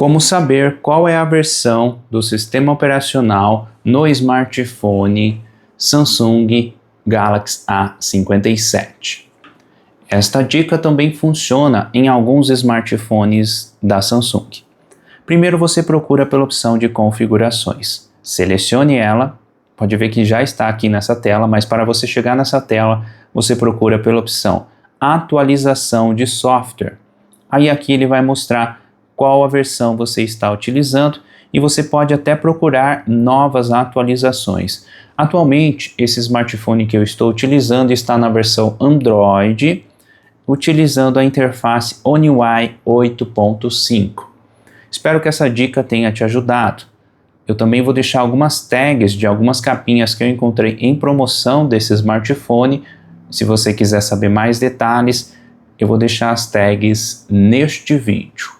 Como saber qual é a versão do sistema operacional no smartphone Samsung Galaxy A57? Esta dica também funciona em alguns smartphones da Samsung. Primeiro você procura pela opção de configurações. Selecione ela, pode ver que já está aqui nessa tela, mas para você chegar nessa tela, você procura pela opção atualização de software. Aí aqui ele vai mostrar qual a versão você está utilizando e você pode até procurar novas atualizações. Atualmente, esse smartphone que eu estou utilizando está na versão Android, utilizando a interface One UI 8.5. Espero que essa dica tenha te ajudado. Eu também vou deixar algumas tags de algumas capinhas que eu encontrei em promoção desse smartphone. Se você quiser saber mais detalhes, eu vou deixar as tags neste vídeo.